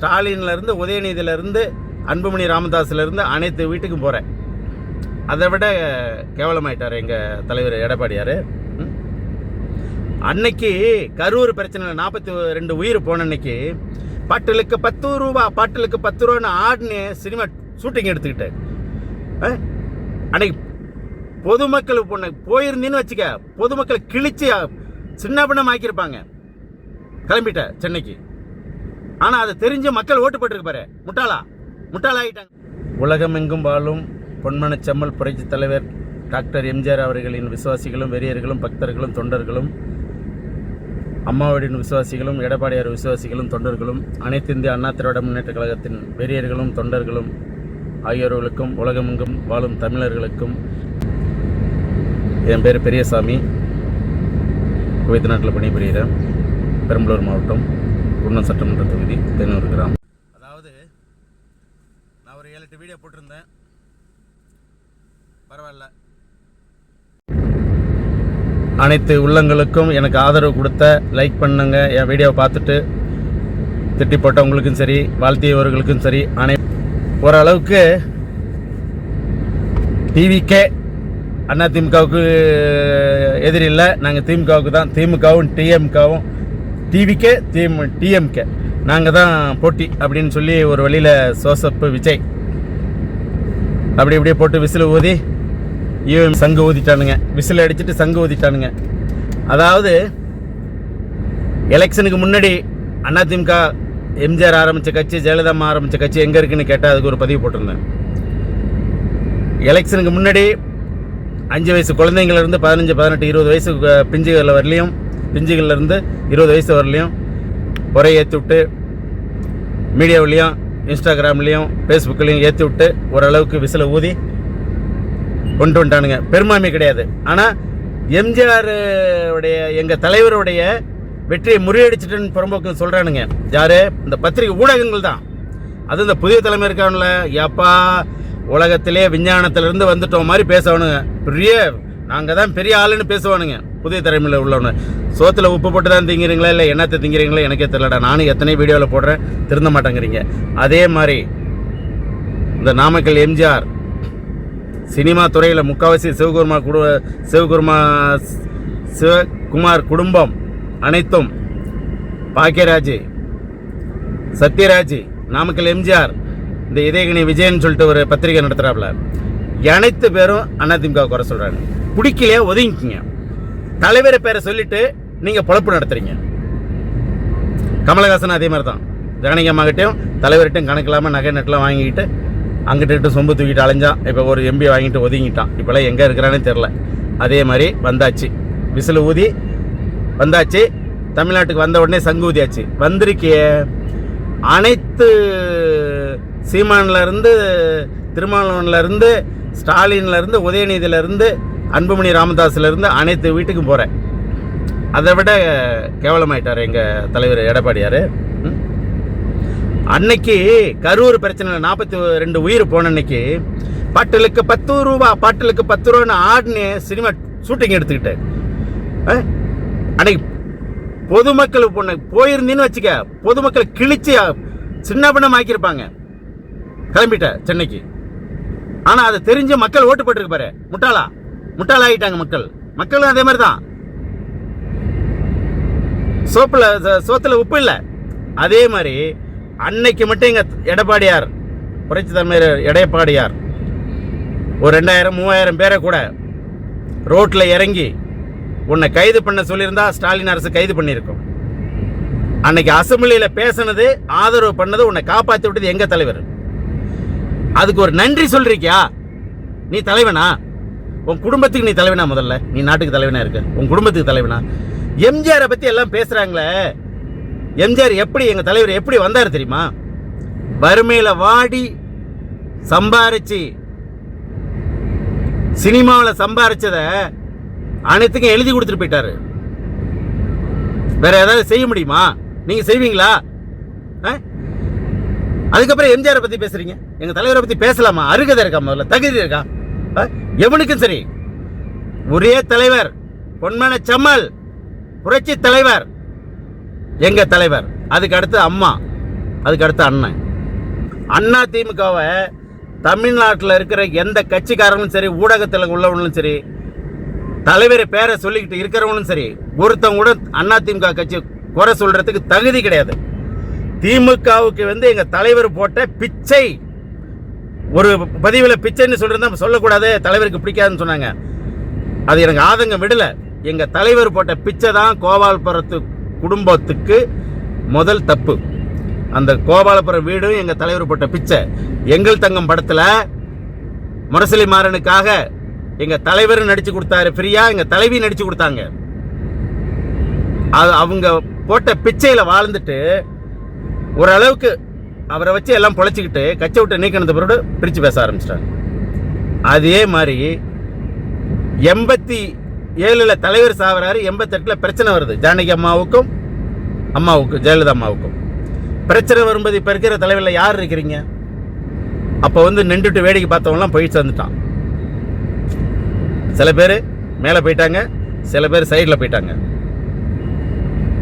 ஸ்டாலின்லேருந்து உதயநிதியிலேருந்து அன்புமணி ராமதாஸ்லேருந்து அனைத்து வீட்டுக்கும் போகிறேன். அதை விட கேவலமாயிட்டார் எங்கள் தலைவர் எடப்பாடியார். அன்னைக்கு கரூர் பிரச்சனை 42 உயிர் போன அன்னைக்கு பாட்டிலுக்கு 10 ரூபா பாட்டிலுக்கு 10 ரூபான்னு ஆடினு சினிமா ஷூட்டிங் எடுத்துக்கிட்டேன். அன்னைக்கு பொதுமக்கள் போயிருந்தீன்னு வச்சுக்க, பொதுமக்கள் கிழிச்சு சின்ன பின்னம் ஆக்கியிருப்பாங்க. கிளம்பிட்ட சென்னைக்கு. ஆனால் அதை தெரிஞ்ச மக்கள் ஓட்டு போட்டுருக்கு பாரு, முட்டாளாகிட்டாங்க. உலகமெங்கும் வாழும் பொன்மனச்செம்மல் புரட்சி தலைவர் டாக்டர் எம்ஜிஆர் அவர்களின் விசுவாசிகளும் வெறியர்களும் பக்தர்களும் தொண்டர்களும், அம்மாவுடைய விசுவாசிகளும் எடப்பாடியார் விசுவாசிகளும் தொண்டர்களும், அனைத்து இந்திய அண்ணா திராவிட முன்னேற்ற கழகத்தின் வெறியர்களும் தொண்டர்களும் ஆகியோர்களுக்கும் உலகமெங்கும் வாழும் தமிழர்களுக்கும், என் பேர் பெரியசாமி, குவைத் நாட்டில் பணிபுரிகிறேன். பெரம்பலூர் மாவட்டம் குன்னம் சட்டமன்ற தொகுதி தென்னூர் கிராமம். அதாவது நான் ஒரு 7-8 வீடியோ போட்டிருந்தேன், பரவாயில்ல. அனைத்து உள்ளங்களுக்கும் எனக்கு ஆதரவு கொடுத்த, லைக் பண்ணுங்க, என் வீடியோவை பார்த்துட்டு திட்டி போட்டவங்களுக்கும் சரி, வாழ்த்தியவர்களுக்கும் சரி, ஓரளவுக்கு டிவிக்கே அண்ணா திமுகவுக்கு எதிரி இல்லை, நாங்கள் திமுகவுக்கு தான். திமுகவும் டிஎம்கவும் டிவிக்கே டிஎம்கே நாங்கள் தான் போட்டி அப்படின்னு சொல்லி ஒரு வழியில் சோசப்பு விஜய் அப்படி இப்படியே போட்டு விசில் ஊதி சங்கு ஊதிட்டானுங்க. விசில் அடிச்சுட்டு சங்கு ஊதிட்டானுங்க. அதாவது எலெக்ஷனுக்கு முன்னாடி அதிமுக எம்ஜிஆர் ஆரம்பித்த கட்சி, ஜெயலலிதா ஆரம்பித்த கட்சி எங்கே இருக்குன்னு கேட்டால் அதுக்கு ஒரு பதிவு போட்டிருந்தேன். எலெக்ஷனுக்கு முன்னாடி 5 வயசு குழந்தைங்கள்லேருந்து 15, 18, 20 வயசு பிஞ்சுகள்லேருந்து 20 வயசு வரலையும் ஒரே ஏற்றி விட்டு மீடியாவிலையும் இன்ஸ்டாகிராம்லேயும் ஃபேஸ்புக்லேயும் ஏற்றி விட்டு ஓரளவுக்கு விசில ஊதி கொண்டு வந்துட்டானுங்க. பெரும்பான்மை கிடையாது. ஆனால் எம்ஜிஆர் உடைய எங்கள் தலைவருடைய வெற்றியை முறியடிச்சிட்டுன்னு புறம்போக்கு சொல்கிறானுங்க. யார்? இந்த பத்திரிகை ஊடகங்கள் தான். அது இந்த புதிய தலைமை இருக்கானுல, எப்பா உலகத்திலே விஞ்ஞானத்திலேருந்து வந்துட்டோம் மாதிரி பேசணுங்க. பெரிய நாங்கள் தான் பெரிய ஆளுன்னு பேசுவானுங்க புதிய தலைமையில் உள்ளவனு. சோத்தில் உப்பு போட்டு தான் திங்கிறீங்களா இல்லை என்னத்தை திங்கிறீங்களா எனக்கே தெரியலடா. நானும் எத்தனை வீடியோவில் போடுறேன், திருந்த மாட்டேங்கிறீங்க. அதே மாதிரி இந்த நாமக்கல் எம்ஜிஆர் சினிமா துறையில் முக்கால்வாசி சிவகுமார் குடும்பம் அனைத்தும், பாக்கியராஜ், சத்யராஜ், நாமக்கல் எம்ஜிஆர், இந்த இதயகனி விஜயன் சொல்லிட்டு ஒரு பத்திரிகை நடத்துகிறாப்புல, அனைத்து பேரும் அதிமுக குறை சொல்கிறாங்க. பிடிக்கலையே ஒதுங்கிக்கிங்க. தலைவரை பேரை சொல்லிட்டு நீங்கள் பொழப்பு நடத்துறீங்க. கமலஹாசன் அதே மாதிரி தான். ஜனனி அம்மாக்கிட்டையும் தலைவர்கிட்டையும் கணக்கு இல்லாமல் நகை நெட்டெலாம் வாங்கிக்கிட்டு அங்கிட்டு சொம்பு தூக்கிட்டு அலைஞ்சான். இப்போ ஒரு எம்பி வாங்கிட்டு ஒதுங்கிட்டான். இப்போலாம் எங்கே இருக்கிறானே தெரில. அதே மாதிரி வந்தாச்சு, விசில் ஊதி வந்தாச்சு. தமிழ்நாட்டுக்கு வந்த உடனே சங்கு ஊதியாச்சு. வந்திருக்கிய அனைத்து சீமான்லேருந்து, திருமாவளவன்லேருந்து, ஸ்டாலின்லேருந்து, உதயநிதியிலேருந்து, அன்புமணி ராமதாஸ்லேருந்து அனைத்து வீட்டுக்கும் போகிறேன். அதை விட கேவலமாயிட்டார் எங்கள் தலைவர் எடப்பாடியார். அன்னைக்கு கரூர் பிரச்சனை 42 உயிர் போன அன்னைக்கு பாட்டிலுக்கு 10 ரூபா பாட்டிலுக்கு 10 ரூபான்னு ஆடினு சினிமா ஷூட்டிங் எடுத்துக்கிட்டேன். அன்னைக்கு பொதுமக்கள் போயிருந்தீன்னு வச்சுக்க, பொதுமக்கள் கிழிச்சு சின்ன பின்னம் ஆக்கியிருப்பாங்க. கிளம்பிட்ட சென்னைக்கு. ஆனால் அதை தெரிஞ்ச மக்கள் ஓட்டு போட்டுருக்கு பாரு, முட்டாளாகிட்டாங்க மக்களும் அதே மாதிரி தான். சோத்தில் உப்பு இல்லை. அதே மாதிரி அன்னைக்கு மட்டும் எங்கள் எடப்பாடியார் புரட்சி தலைவர் எடப்பாடியார் ஒரு 2000, 3000 பேரை கூட ரோட்டில் இறங்கி உன்னை கைது பண்ண சொல்லியிருந்தா ஸ்டாலின் அரசு கைது பண்ணியிருக்கோம். அன்னைக்கு அசம்பிளியில் பேசினது, ஆதரவு பண்ணது, உன்னை காப்பாற்றி விட்டது எங்கள் தலைவர். அதுக்கு ஒரு நன்றி சொல்றியா? நீ தலைவனா? உன் குடும்பத்துக்கு நீ தலைவனா? முதல்ல நீ நாட்டுக்கு தலைவனா இருக்க, உன் குடும்பத்துக்கு தலைவனா? எம்ஜிஆரை பற்றி எல்லாம் பேசுகிறாங்களே, எம்ஜிஆர் எப்படி எங்கள் தலைவர் எப்படி வந்தார் தெரியுமா? வறுமையில் வாடி சம்பாரிச்சு, சினிமாவில் சம்பாரிச்சதை அனைத்துக்கும் எழுதி கொடுத்துட்டு போயிட்டாரு. வேற ஏதாவது செய்ய முடியுமா? நீங்க செய்வீங்களா? அதுக்கப்புறம் எம்ஜிஆரை பத்தி பேசுறீங்க, எங்க தலைவரை பத்தி பேசலாமா? அருகதை இருக்கா? முதல்ல தகுதி இருக்கா? எவனுக்கும் சரி. ஒரே தலைவர், பொன்மனச்செம்மல் புரட்சி தலைவர் எங்க தலைவர். அதுக்கு அடுத்து அம்மா அதுக்கு அடுத்து அண்ணன். அண்ணா திமுகவை தமிழ்நாட்டில் இருக்கிற எந்த கட்சிக்காரங்களும் சரி, ஊடகத்தில் உள்ளவங்களும் சரி, தலைவர் பேரை சொல்லிக்கிட்டு இருக்கிறவங்களும் சரி, ஒருத்தவங்க கூட அண்ணா திமுக கட்சி குறை சொல்றதுக்கு தகுதி கிடையாது. திமுகவுக்கு எங்க தலைவர் போட்ட பிச்சை, ஒரு பதிவில் பிச்சைன்னு சொல்றது சொல்லக்கூடாது, தலைவருக்கு பிடிக்காதுன்னு சொன்னாங்க. அது எனக்கு ஆதங்கம் விடல. எங்க தலைவர் போட்ட பிச்சை தான் கோபாலபுரத்து குடும்பத்துக்கு முதல் தப்பு. அந்த கோபாலபுரம் வீடும் எங்க தலைவர் போட்ட பிச்சை. எங்கள் தங்கம் படத்துல முரசொலி மாறனுக்காக எங்க தலைவர் நடிச்சு கொடுத்தாரு ஃப்ரீயா, எங்க தலைவி நடிச்சு கொடுத்தாங்க. அவங்க போட்ட பிச்சையில வாழ்ந்துட்டு ஓரளவுக்கு அவரை வச்சு எல்லாம் பொழைச்சிக்கிட்டு கட்சி விட்டு நீக்கினது பிறகு பிரிச்சு பேச ஆரம்பிச்சிட்டாங்க. அதே மாதிரி 87 தலைவர் சாவறாரு, 88 பிரச்சனை வருது. ஜானகி அம்மாவுக்கும் ஜெயலலிதா அம்மாவுக்கும் பிரச்சனை வரும்போது இப்ப இருக்கிற தலைவரில் யார் இருக்கிறீங்க? அப்ப நின்றுட்டு வேடிக்கை பார்த்தவங்கலாம் போயிட்டு வந்துட்டான். சில பேர் மேலே போயிட்டாங்க, சில பேர் சைடில் போயிட்டாங்க.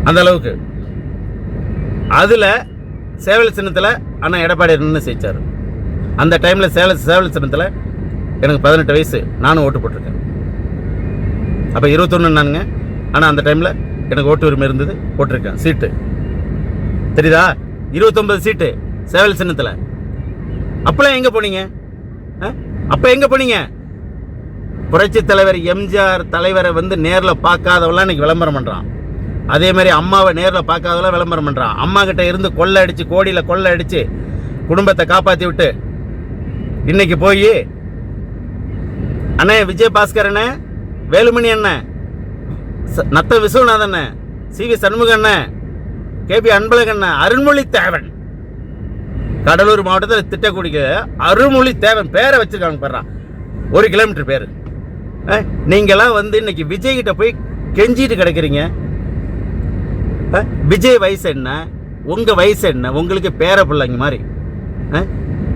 அந்த அளவுக்கு அதில் சேவல் சின்னத்தில் அண்ணா எடப்பாடி நின்று ஜெயிச்சார். அந்த டைமில் சேவல் சின்னத்தில் எனக்கு 18 வயசு, நானும் ஓட்டு போட்டிருக்கேன். அப்போ 21 நானுங்க. ஆனால் அந்த டைமில் எனக்கு ஓட்டு உரிமை இருந்தது, போட்டிருக்கேன். சீட்டு தெரியுதா? 29 சீட்டு சேவல் சின்னத்தில். அப்பெல்லாம் எங்கே போனீங்க? அப்போ எங்கே போனீங்க? புரட்சி தலைவர் எம்ஜிஆர் தலைவரை நேரில் பார்க்காதவெல்லாம் இன்னைக்கு விளம்பரம் பண்ணுறான். அதே மாதிரி அம்மாவை நேரில் பார்க்காதவெல்லாம் விளம்பரம் பண்ணுறான். அம்மா கிட்ட இருந்து கொள்ளை அடித்து, கோடியில் கொள்ளை அடித்து குடும்பத்தை காப்பாற்றி விட்டு இன்னைக்கு போய் அண்ணே விஜயபாஸ்கர் அண்ணன், வேலுமணி அண்ணன், நத்த விஸ்வநாதன் அண்ணன், CV சண்முக அண்ணன், KP அன்பழகன், அருண்மொழி தேவன், கடலூர் மாவட்டத்தில் திட்டக்குடிக்கு அருள்மொழி தேவன் பேரை வச்சிருக்காங்க. பாரு, 1 கிலோமீட்டர் பேரு. நீங்களாம் இன்னைக்கு விஜய் கிட்ட போய் கெஞ்சிட்டு கிடக்குறீங்க. விஜய் வயசு என்ன, உங்க வயசு என்ன? உங்களுக்கு பேர பிள்ளைங்க மாதிரி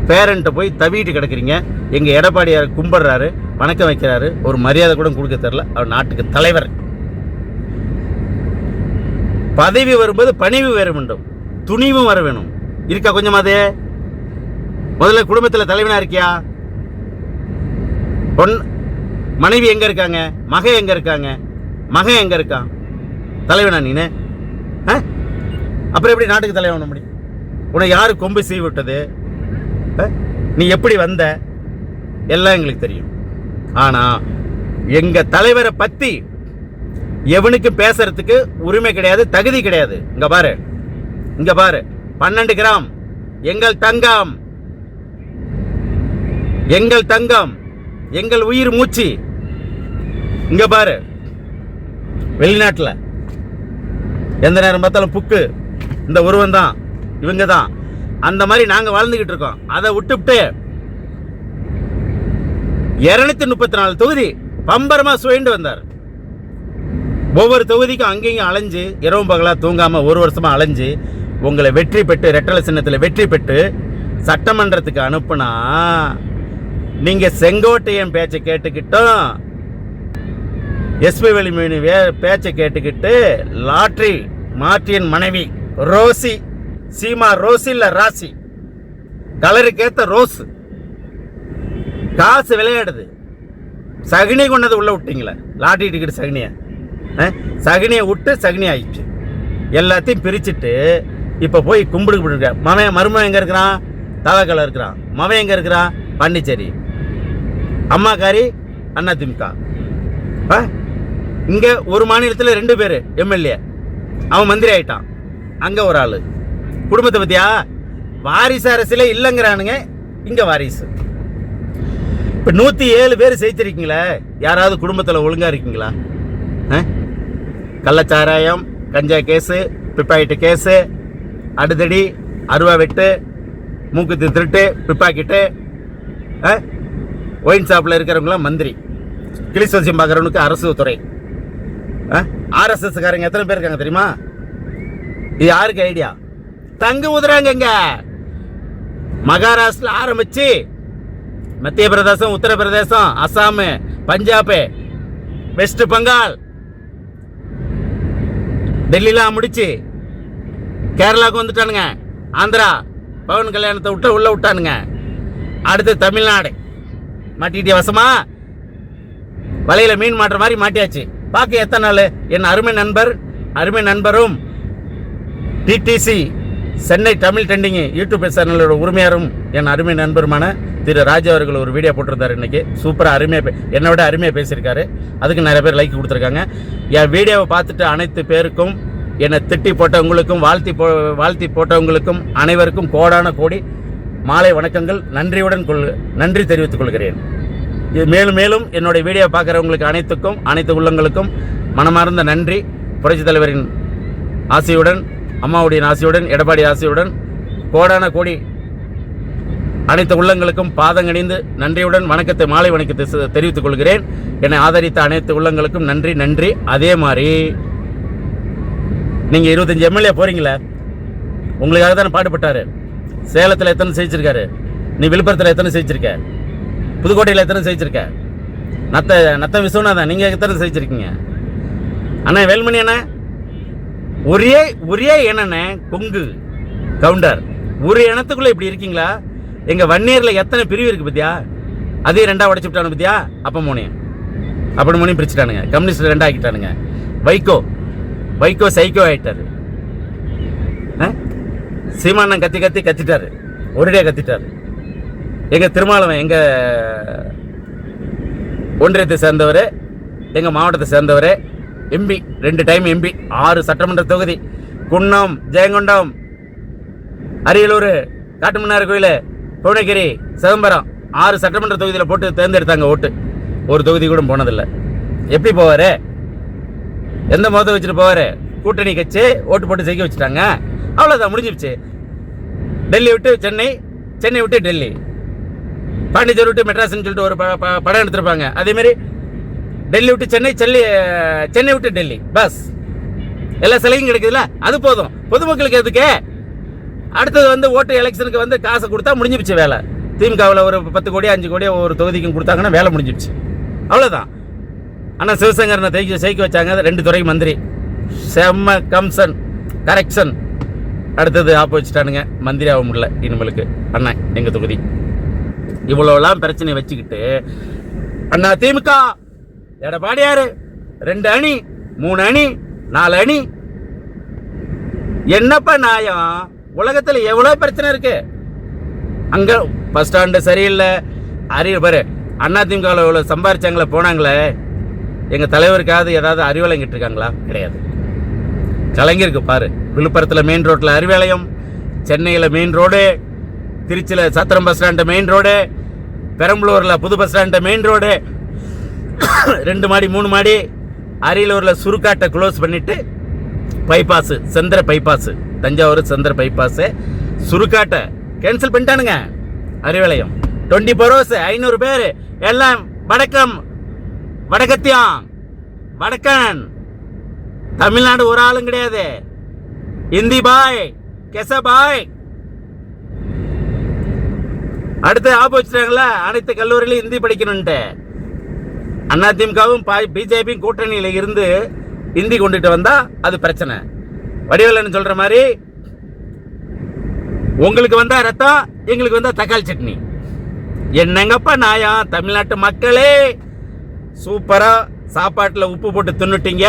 பேரண்ட்ட போய் தவிட்டு கிடக்குறீங்க. எங்க எடப்பாடியார் கும்பிடுறாரு, வணக்கம் வைக்கிறாரு, ஒரு மரியாதை கூட கொடுக்க தெரியல. அவர் நாட்டுக்கு தலைவர். பதவி வரும்போது பணிவு வேற வேண்டும், துணிவும் வர வேணும். இருக்கா கொஞ்சம்? அதே முதல்ல குடும்பத்தில் தலைவனா இருக்கியா? மனைவி எங்க இருக்காங்க? மகன் எங்க இருக்காங்க? மகன் எங்க இருக்கான்? தலைவனா நீனு? அப்புறம் எப்படி நாட்டுக்கு தலைவன் பண்ண முடியும்? உன்னை யாரு கொம்பு சீவி விட்டது? நீ எப்படி வந்த? எல்லாம் எங்களுக்கு தெரியும். ஆனா எங்க தலைவரை பத்தி எவனுக்கும் பேசுறதுக்கு உரிமை கிடையாது, தகுதி கிடையாது. இங்க பாரு 12 கிராம் எங்கள் தங்கம், எங்கள் உயிர் மூச்சு. இங்க பாரு, வெளிநாட்டில் எந்த நேரம் பார்த்தாலும் புக்கு, இந்த உருவம் தான், இவங்க தான். அந்த மாதிரி நாங்க வாழ்ந்துகிட்டு இருக்கோம். அதை விட்டுவிட்டு 234 தொகுதி பம்பரமா சுயண்டு வந்தார். ஒவ்வொரு தொகுதிக்கும் அங்கேயும் அலைஞ்சு, இரவும் பகலா தூங்காம 1 வருஷமா அலைஞ்சு உங்களை வெற்றி பெற்று, ரெட்டலை சின்னத்தில் வெற்றி பெற்று சட்டமன்றத்துக்கு அனுப்புனா, நீங்க செங்கோட்டையன் பேச்சை கேட்டுக்கிட்டோம், எஸ்பி வேலுமணி பேச்சை கேட்டுக்கிட்டு, லாட்ரி மார்ட்டின் மனைவி ரோசி, சீமா ரோசி இல்ல ராசி, கலருக்கேத்த ரோஸ், காசு விளையாடுது. சகுனி கொண்டது உள்ள விட்டீங்களா? லாட்டரி டிக்கெட் சகுனியை விட்டு சகுனி ஆயிடுச்சு. எல்லாத்தையும் பிரிச்சுட்டு இப்ப போய் கும்பிடுக்க மருமன் எங்க இருக்கிறான்? தவக்கல இருக்கிறான். மவன் எங்க இருக்கிறான்? பாண்டிச்சேரி. அம்மாக்காரி அதிமுக. இங்க ஒரு மாநிலத்தில் 2 பேர் MLA, அவன் மந்திரி ஆயிட்டான். அங்க ஒரு ஆளு. குடும்பத்தை பத்தியா? வாரிசு அரசியல இல்லைங்கிறானுங்க, இங்க வாரிசு. இப்ப 107 பேர் செய்திருக்கீங்களே, யாராவது குடும்பத்தில் ஒழுங்கா இருக்கீங்களா? கள்ளச்சாராயம், கஞ்சா கேஸு, பிப்பாயிட்டு கேஸு, அடுத்தடி, அருவா வெட்டு, மூக்குத்தி திருட்டு, பிப்பாக்கிட்டு, ஒயின் ஷாப்ல இருக்கிறவங்களாம் மந்திரி, கிளிசோசியம் பார்க்குறவனுக்கு அரசு துறை. RSS காரங்க எத்தனை பேர் இருக்காங்க தெரியுமா? இது யாருக்கு ஐடியா? தங்கு உதுறாங்க. மகாராஷ்டிரா ஆரம்பிச்சு மத்திய பிரதேசம், உத்தரப்பிரதேசம், அசாம், பஞ்சாப், வெஸ்ட் பெங்கால், டெல்லிலாம் முடிச்சு கேரளாவுக்கு வந்துட்டானுங்க. ஆந்திரா பவன் கல்யாணத்தை விட்டு உள்ள விட்டானுங்க. அடுத்து தமிழ்நாடு மாட்டிக்கிட்டே வசமா வலையில மீன் மாட்டுற மாதிரி மாட்டியாச்சு. பார்க்க எத்தனை நாள். என் அருமை நண்பரும் DTC Chennai Tamil trending YouTube சேனலோட உரிமையாரும் என் அருமை நண்பருமான திரு ராஜா அவர்கள் ஒரு வீடியோ போட்டிருந்தார் இன்னைக்கு. சூப்பராக அருமையாக என்னோட அருமையாக பேசியிருக்காரு. அதுக்கு நிறைய பேர் லைக் கொடுத்துருக்காங்க. என் வீடியோவை பார்த்துட்டு அனைத்து பேருக்கும், என்னை திட்டி போட்டவங்களுக்கும் வாழ்த்தி போட்டவங்களுக்கும் அனைவருக்கும் கோடான கோடி மாலை வணக்கங்கள். நன்றி தெரிவித்துக் கொள்கிறேன். மேலும் மேலும் என்னுடைய வீடியோ பார்க்குறவங்களுக்கு அனைத்து உள்ளங்களுக்கும் மனமார்ந்த நன்றி. புரட்சித் தலைவரின் ஆசையுடன், அம்மாவுடைய ஆசையுடன், எடப்பாடி ஆசையுடன் கோடான கோடி அனைத்து உள்ளங்களுக்கும் பாதங்கணிந்து நன்றியுடன் மாலை வணக்கத்தை தெரிவித்துக் கொள்கிறேன். என்னை ஆதரித்த அனைத்து உள்ளங்களுக்கும் நன்றி. அதே மாதிரி நீங்கள் 25 எம்எல்ஏ போகிறீங்களே, உங்களுக்காக தானே பாடுபட்டார். சேலத்தில் எத்தனை ஜெயிச்சிருக்காரு? நீ விழுப்புரத்தில் எத்தனை ஜெயிச்சிருக்க? புதுக்கோட்டையில் எத்தனை ஜெயிச்சிருக்க? நத்த விஸ்வநாதன் நீங்கள் எத்தனை ஜெயிச்சிருக்கீங்க? அண்ணா வேல்மணி அண்ணா ஒரே என்னண்ணே கொங்கு கவுண்டர் ஒரு இனத்துக்குள்ளே இப்படி இருக்கீங்களா? எங்கள் வன்னியரில் எத்தனை பிரிவு இருக்குது பத்தியா? அதையும் 2 உடச்சு விட்டானு பத்தியா? அப்போ மூணையும் பிரிச்சுட்டானுங்க. கம்யூனிஸ்ட் 2 ஆக்கிட்டானுங்க. வைகோ சைக்கோ ஆகிட்டாரு. சீமானன் கத்திட்டாரு. ஒரேடியாக கத்திட்டாரு. எங்கள் திருமாவளவன் எங்கள் ஒன்றியத்தை சேர்ந்தவர், எங்கள் மாவட்டத்தை சேர்ந்தவர், எம்பி 2 டைம் எம்பி, 6 சட்டமன்ற தொகுதி, குன்னம், ஜெயங்கொண்டம், அரியலூர், காட்டுமன்னார் கோயில், புவனகிரி, சிதம்பரம் 6 சட்டமன்ற தொகுதியில் போட்டு தேர்ந்தெடுத்தாங்க. ஓட்டு ஒரு தொகுதி கூட போனதில்லை. எப்படி போவார்? எந்த முகத்தை வச்சுட்டு போவார்? கூட்டணி கட்சி ஓட்டு போட்டு ஜெயிக்க வச்சுட்டாங்க. அவ்வளோதான், முடிஞ்சிருச்சு. டெல்லி விட்டு சென்னை விட்டு டெல்லி, பாண்டிச்சேரி விட்டு மெட்ராஸ்ன்னு சொல்லிட்டு ஒரு படம் எடுத்திருப்பாங்க. அதேமாரி டெல்லி விட்டு சென்னை விட்டு டெல்லி, பஸ் எல்லா சிலையும் கிடைக்குதுல்ல, அது போதும். பொதுமக்களுக்கு எதுக்கு? அடுத்தது ஓட்டு எலெக்ஷனுக்கு காசை கொடுத்தா முடிஞ்சிருச்சு வேலை. திமுகவில் ஒரு 10 கோடி 5 கோடி ஒரு தொகுதிக்கும் கொடுத்தாங்கன்னா வேலை முடிஞ்சிருச்சு. அவ்வளோதான். ஆனால் சிவசங்கரனை ஜெயிக்க வச்சாங்க. 2 துறை மந்திரி, செம்ம கம்சன் கரெக்ஷன். அடுத்தது வச்சுட்டானுங்க. மந்திரி ஆக முடியல இனிமேலுக்கு. அண்ணன் எங்கள் தொகுதி இவ்வளோலாம் பிரச்சனை வச்சுக்கிட்டு அண்ணா திமுக எடப்பாடியாரு 2 அணி 3 அணி 4 அணி. என்னப்பா நியாயம்? உலகத்தில் எவ்வளோ பிரச்சனை இருக்கு. அங்கே பஸ் ஸ்டாண்டு சரியில்லை. பாரு, அண்ணா திமுகவில் இவ்வளோ சம்பாரிச்சாங்களே, போனாங்களே, எங்கள் தலைவருக்காவது ஏதாவது அறிவாலயம் இருக்காங்களா? கிடையாது. கலைஞருக்கு பாரு, விழுப்புரத்தில் மெயின் ரோட்டில் அறிவாலயம், சென்னையில் மெயின் ரோடு, திருச்சியில் சத்திரம் பஸ் ஸ்டாண்டு மெயின் ரோடு, பெரம்பலூரில் புது பஸ் ஸ்டாண்டு மெயின் ரோடு, 2 மாடி 3 மாடி. அரியலூரில் சுருக்காட்டை க்ளோஸ் பண்ணிட்டு பைபாஸ், செந்திர பைபாஸ், தஞ்சாவூர் செந்திர பைபாஸ், சுருக்காட்டை கேன்சல் பண்ணிட்டானுங்க. அறிவாலயம் 24 hours 500 பேர் எல்லாம் வடக்கன். தமிழ்நாடு ஒரு ஆளும் கிடையாது. இந்தி பாய், கெச பாய். அடுத்து வச்சுட்டாங்களா, அனைத்து கல்லூரியிலும் இந்தி படிக்கணும்ட்டு. அதிமுகவும் பிஜேபியும் கூட்டணியில இருந்து இந்தி கொண்டுட்டு வந்தா அது பிரச்சனை. வடிவேலன்னு சொல்ற மாதிரி, உங்களுக்கு வந்தா ரத்தம், எங்களுக்கு வந்தா தக்காளி சட்னி. என்னங்கப்பா நியாயம்? தமிழ்நாட்டு மக்களே சூப்பரா சாப்பாட்டில் உப்பு போட்டு தின்னுட்டீங்க,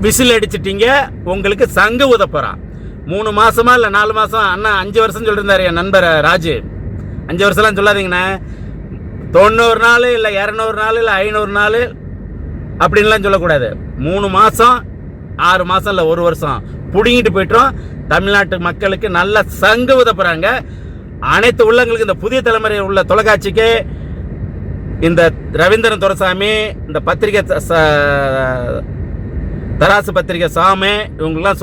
விசில் அடிச்சிட்டீங்க. உங்களுக்கு சங்கு உதப்பறான். 3 மாசமா இல்லை 4 மாசம், அண்ணா 5 வருஷம் சொல்லியிருந்தாரு என் நண்பர் ராஜு. 5 வருஷம்லாம் சொல்லாதீங்கண்ணா. 90 நாள் இல்லை 200 நாள் இல்லை 500 நாள் அப்படின்லாம் சொல்லக்கூடாது. 3 மாசம் 6 மாசம் இல்லை 1 வருஷம் புடிங்கிட்டு போயிட்டோம். தமிழ்நாட்டு மக்களுக்கு நல்ல சங்கு உதப்புறாங்க. அனைத்து உள்ளங்களுக்கு, இந்த புதிய தலைமுறை உள்ள தொலைக்காட்சிக்கு, இந்த ரவீந்திரன் துரைசாமி, இந்த பத்திரிகை தராசு பத்திரிகை சாமி, இவங்கெல்லாம்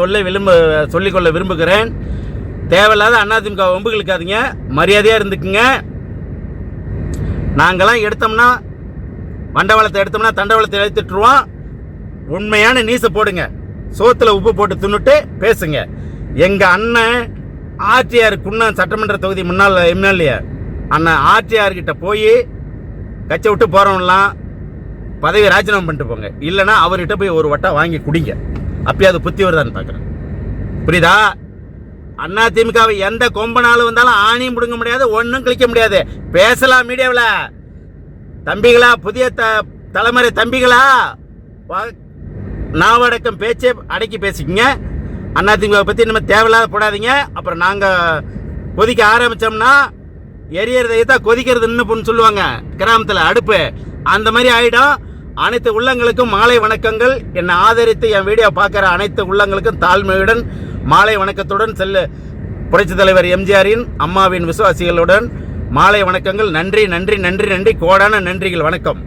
சொல்லிக்கொள்ள விரும்புகிறேன். தேவையில்லாத அதிமுக வம்புகளுக்காதீங்க, மரியாதையாக இருந்துக்குங்க. நாங்களாம் எடுத்தோம்னா, மண்டவளத்தை எடுத்தோம்னா தண்டவளத்தை எடுத்துட்டுருவோம். உண்மையான நீசை போடுங்க, சோத்தில் உப்பு போட்டு தின்னுட்டு பேசுங்க. எங்கள் அண்ணன் ஆர்டிஆர் குன்னம் சட்டமன்ற தொகுதி முன்னாள் எம்எல்ஏ அண்ணன் ஆர்டிஆர் கிட்ட போய் கட்சி விட்டு போகிறவங்களாம் பதவி ராஜினாமா பண்ணிட்டு போங்க. இல்லைன்னா அவர்கிட்ட போய் ஒரு வட்டம் வாங்கி குடிங்க. அப்பயாவது புத்தி வருதான்னு பார்க்குறேன். புரியுதா? அதிமுகவை எந்த கொம்பனாலும் வந்தாலும் ஆணியும் பிடுங்க முடியாது, ஒன்றும் கிளிக்க முடியாது. பேசலாம் மீடியாவில். தம்பிகளா, புதிய தலைமுறை தம்பிகளா, நாவடக்கம் பேச்சே அடக்கி பேசிக்கங்க. அதிமுகவை பற்றி நம்ம தேவையில்லாத போடாதீங்க. அப்புறம் நாங்கள் கொதிக்க ஆரம்பித்தோம்னா எரியறதை தான் கொதிக்கிறது இன்னும் சொல்லுவாங்க கிராமத்தில் அடுப்பு, அந்த மாதிரி ஆகிடும். அனைத்து உள்ளங்களுக்கும் மாலை வணக்கங்கள். என்னை ஆதரித்து என் வீடியோ பார்க்குற அனைத்து உள்ளங்களுக்கும் தாழ்மையுடன் மாலை வணக்கத்துடன் புரட்சித் தலைவர் எம்ஜிஆரின் அம்மாவின் விசுவாசிகளுடன் மாலை வணக்கங்கள். நன்றி நன்றி நன்றி நன்றி, கோடான நன்றிகள். வணக்கம்.